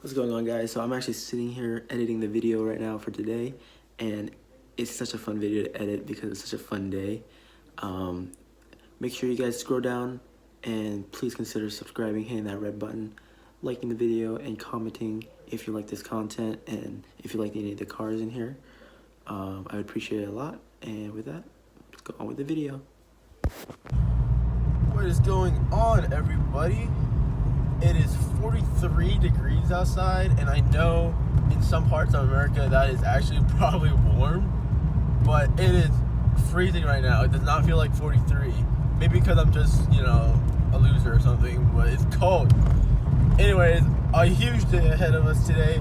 What's going on, guys? So I'm actually sitting here editing the video right now for today, and it's such a fun video to edit because it's such a fun day. Make sure you guys scroll down and please consider subscribing, hitting that red button, liking the video, and commenting if you like this content and if you like any of the cars in here. I would appreciate it a lot. And with that, let's go on with the video. What is going on, everybody? It is 43 degrees outside, and I know in some parts of America that is actually probably warm, but it is freezing right now. It does not feel like 43. Maybe because I'm just, you know, a loser or something, but it's cold. Anyways, a huge day ahead of us today.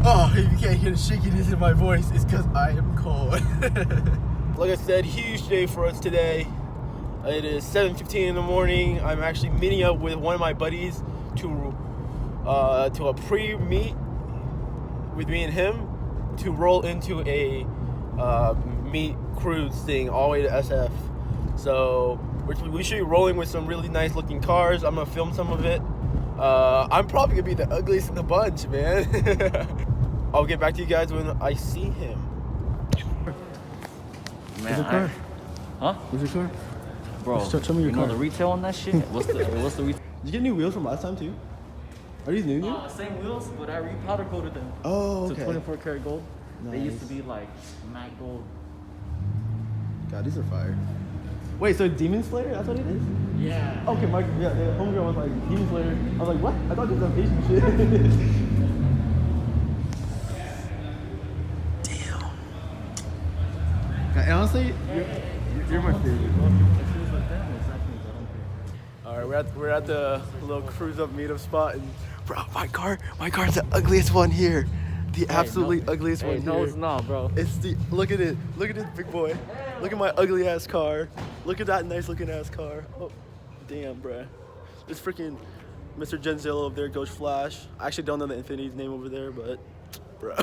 Oh, if you can't hear the shakiness in my voice, it's because I am cold. Like I said, huge day for us today. It is 7:15 in the morning. I'm actually meeting up with one of my buddies to a pre-meet with me and him to roll into a meet cruise thing all the way to SF. So we should be rolling with some really nice looking cars. I'm gonna film some of it. I'm probably gonna be the ugliest in the bunch, man. I'll get back to you guys when I see him. Man, Where's your car? Huh? Where's your car? Bro, Show me your you know car. the retail on that shit? What's the retail? Did you get new wheels from last time too? Are these new? Same wheels, but I re-powder coated them. Oh, okay. To 24 karat gold. Nice. They used to be like matte gold. God, these are fire. Wait, so Demon Slayer? That's what it is? Yeah. Okay, my homegirl was like, Demon Slayer. I was like, what? I thought this was Asian shit. Damn. And honestly, you're my favorite. Alright, we're at the little cruise up meetup spot, and bro, my car's the ugliest one here. The absolutely ugliest one here. No, it's not, bro. It's the look at this big boy. Look at my ugly ass car. Look at that nice looking ass car. Oh, damn, bruh. This freaking Mr. Genzilla over there goes Flash. I actually don't know the Infiniti's name over there, but bruh.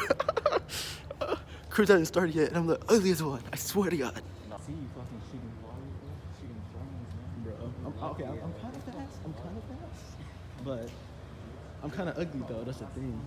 Cruise hasn't started yet, and I'm the ugliest one. I swear to God. See you fucking shooting volleys, bro. Shooting flames, man. Bro, I'm kind of fast. But I'm kind of ugly though. That's the thing.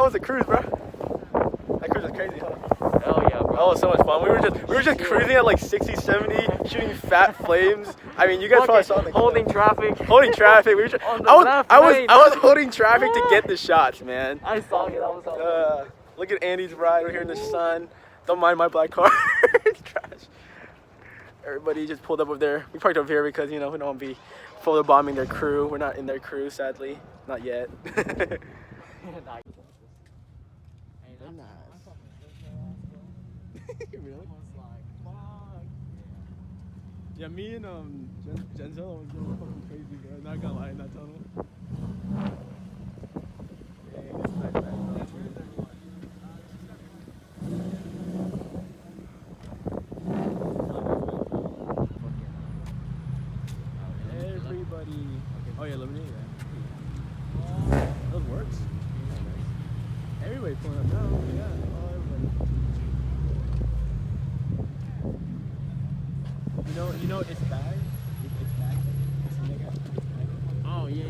was the cruise, bro? That cruise was crazy, huh? Hell yeah, bro. That was so much fun. We were just cruising at like 60, 70, shooting fat flames. I mean, you guys probably saw the holding traffic. Holding traffic. We were just, On the left lane. I was holding traffic to get the shots, man. I saw it. That was Look at Andy's ride. We're here in the sun. Don't mind my black car. It's trash. Everybody just pulled up over there. We parked over here because, you know, we don't want to be photo bombing their crew. We're not in their crew, sadly. Not yet. Really? Yeah, me and Denzel was going fucking crazy, bro. Not gonna lie, in that tunnel. Everybody. Oh yeah, lemonade. Yeah. Those works. Everybody pulling up now. Yeah. Oh, everybody. You know, it's bag. It's bag. It's nigga. It's bag. Oh, yeah.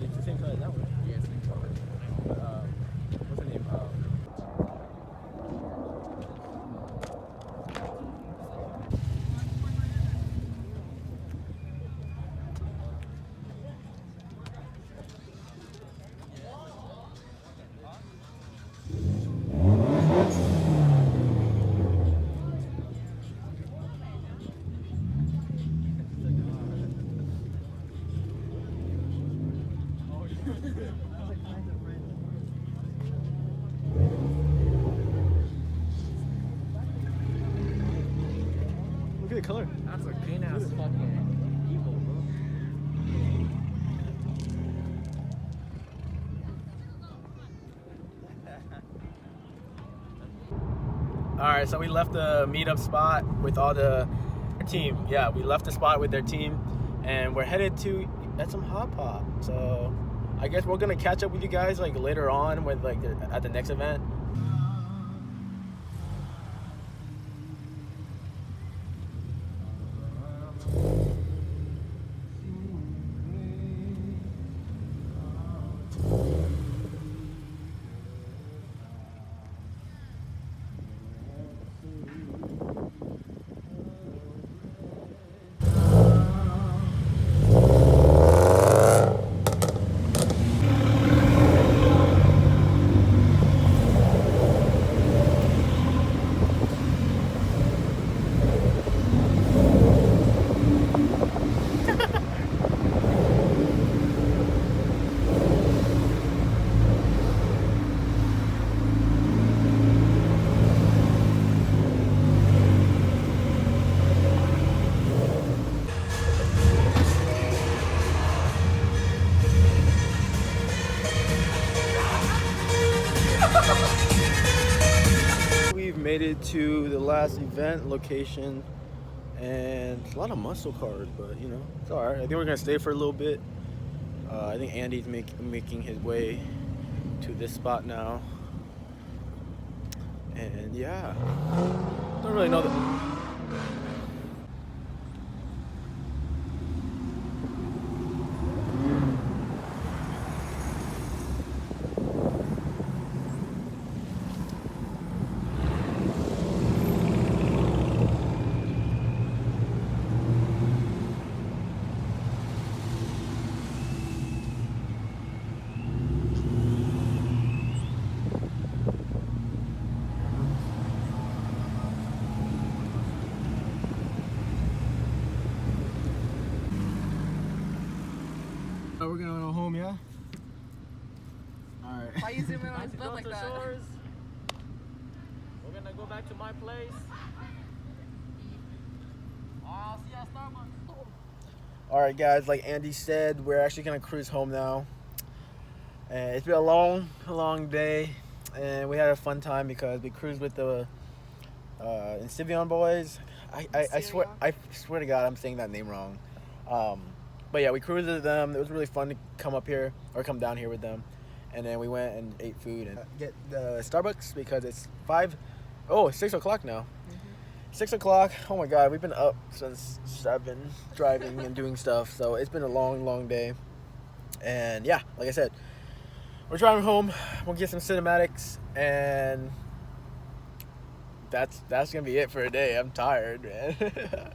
It's the same color as that one. Yeah, same color. What's her name? Look at the color. That's a green ass fucking evil, bro. Alright, so we left the meetup spot with all the team. Yeah, we left the spot with their team and we're headed to get some hot pop. So I guess we're gonna catch up with you guys like later on with like at the next event. We've made it to the last event location and a lot of muscle cars, but you know, it's alright. I think we're gonna stay for a little bit. I think Andy's making his way to this spot now. And yeah, don't really know that. We're gonna go home, yeah? Alright. Why you zooming on his butt like that? We're gonna go back to my place. I'll see you at Starbucks. Alright guys, like Andy said, we're actually gonna cruise home now. And it's been a long day. And we had a fun time because we cruised with the INCIVION boys. I swear to God I'm saying that name wrong. But yeah, we cruised with them. It was really fun to come down here with them. And then we went and ate food and get the Starbucks because it's 6 o'clock now. 6 o'clock. Oh my God, we've been up since 7, driving and doing stuff. So it's been a long day. And yeah, like I said, we're driving home. We'll get some cinematics, and that's gonna be it for a day. I'm tired, man.